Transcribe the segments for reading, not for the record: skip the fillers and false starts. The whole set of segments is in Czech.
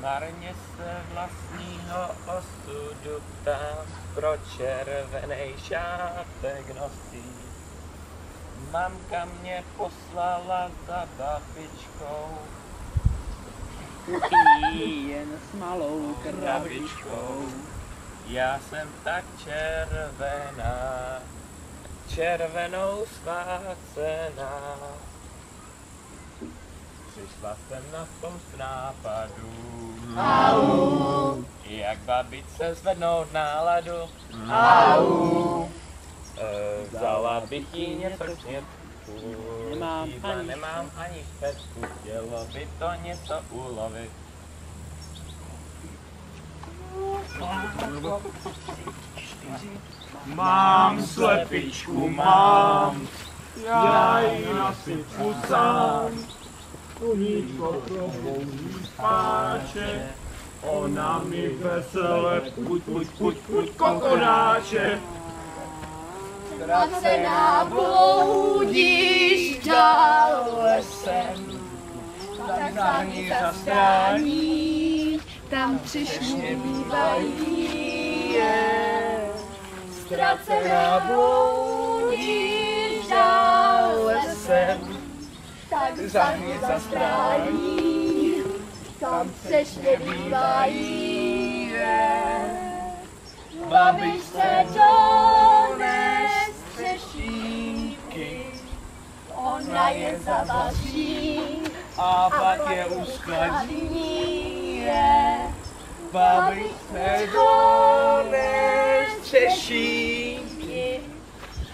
marně se vlastního osudu ptám, proč červenej šátek nosí. Mamka mě poslala za babičkou, jen s malou krabičkou. Já jsem tak červená, červenou svácená. Přišla jsem na spoustu nápadů, Au. jak babičce zvednout náladu. Au. Vzala bych jí něco k snědku, Nemám ani špetku, chtělo by to něco ulovit. Mám slepičku, mám, já ji nasypu sám. U ní probouzí spáče, ona mi vesele puť kokonáče. Ztracená bloudíš dál lesem, tam záhny zastrání, tam přišmívají je. Ztracená bloudíš dál lesem, tak záhny zastrání, tam přešněvívají je. Babičce dones třešínky, ona je zavaří A pak je uskladní je. babičce dones třešínky.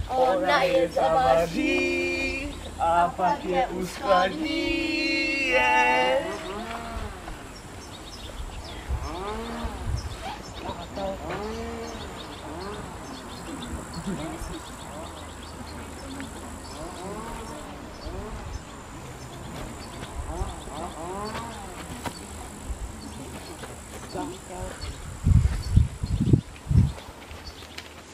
Ona je zavaří a pak je uskladní je.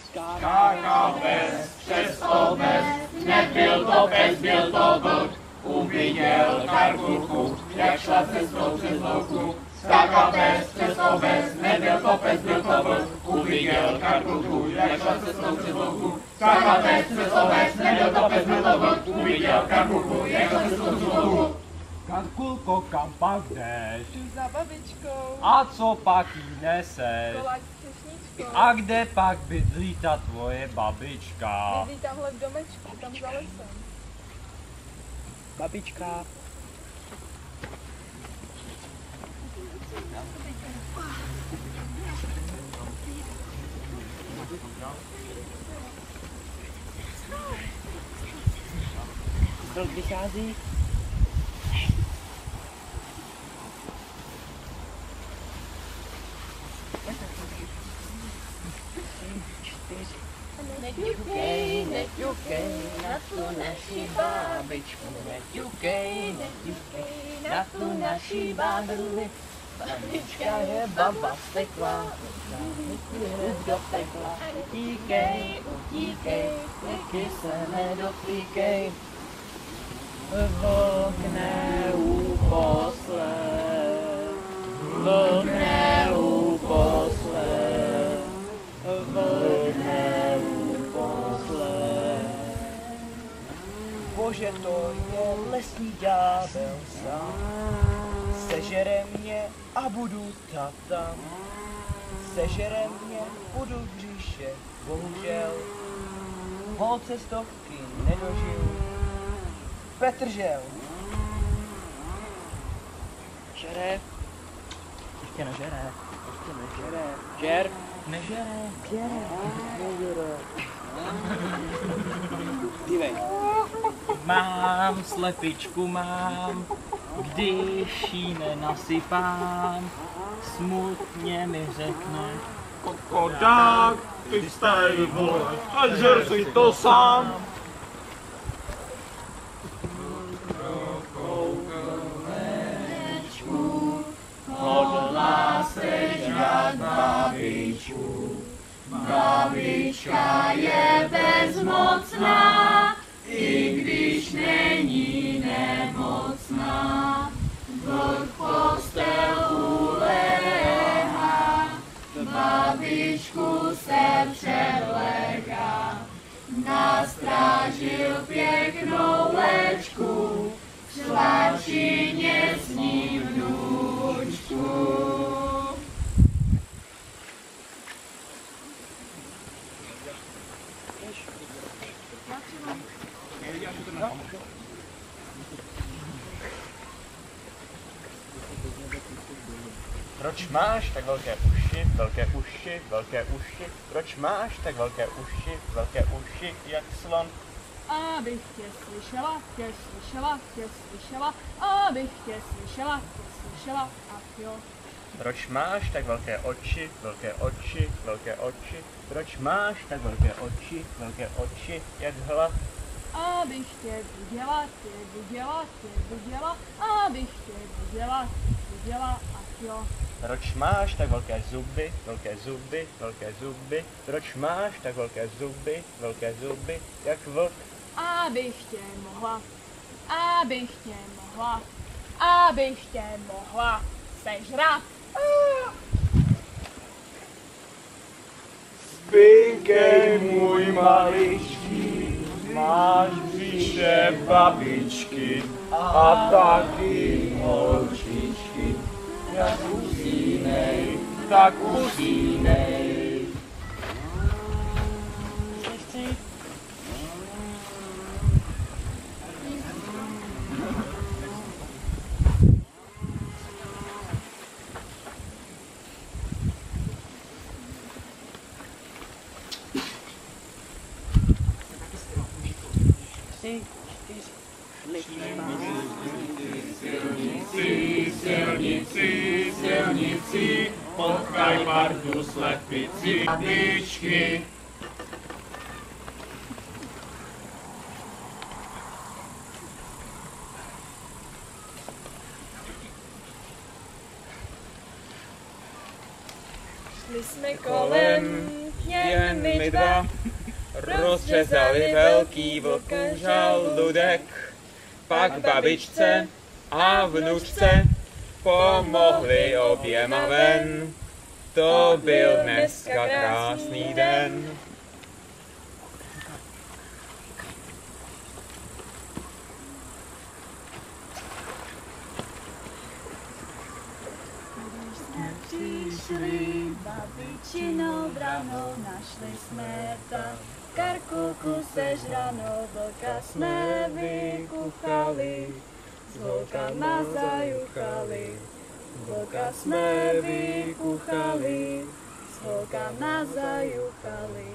Skákal pes přes obec, nebyl to pes, byl to vlk. Uviděl Karkulku, jak šla cestou přes louku. Skákal pes přes obec, nebyl to pes, byl to vlk. Uviděl Karkulku, jak šla cestou přes louku. Skákal pes přes obec, nebyl to pes, byl to vlk. Uviděl Karkulku, jak šla cestou přes louku. Karkulko, kam pak jdeš? Jdu za babičkou. A co pak jí neseš? Koláč s třešničkou. A kde pak bydlí ta tvoje babička? Bydlí tamhle v domečku, tam za lesem. Babička. Vlk vychází. Neťukej, neťukej na tu naši babičku, neťukej, neťukej na tu naši babičku. Babička je baba steklá, do pekla. Utíkej, utíkej, taky se nedotýkej. Vlk neuposled. Vlk neuposled, Vlk neuposled. Bože, to je lesní ďábel sám. Sežere mě a budu tam. Sežere mě, budu v bříše, bohužel. Holce stovky nedožiju. Petržel. Žere. Ještě nežere. Ještě nežere. Žer. Nežere. Žere. Nežere. Dívej. Mám slepičku, mám, když jí nenasypám, smutně mi řekne. Kokodák, ty starý vole, a žer si to sám. hodlá se žrát babičku. Babička je bezmocná, i když není nemocná. Vlk postel ulehčí babičku se převléká, nastrážil pěknou lečku, šla čině s ní vnučku. Proč máš tak velké uši, velké uši, velké uši? Proč máš tak velké uši, jak slon? Abych tě slyšela, abych tě slyšela, ach jo. Proč máš tak velké oči, Proč máš tak velké oči, jak hlad? Abych tě viděla, abych tě viděla, ach jo. Proč máš tak velké zuby, Proč máš tak velké zuby, jak vlk? Abych tě mohla sežrat. Spinkej, můj maličký, máš bříše babičky a taky holčičky. Jak usínej, tak usínej. Silnici, potkaj partu slepici, babičky. Šli jsme kolem, jen my dva, rozřezali velký vlků žaludek, pak babičce a vnučce pomohli oběma ven. To byl dneska krásný den. Přišli babičinou branou, našli jsme karkulku sežranou, vlka jsme vykuchali, z vlka zajuchali. Vlka jsme vykuchali, z vlka zajuchali.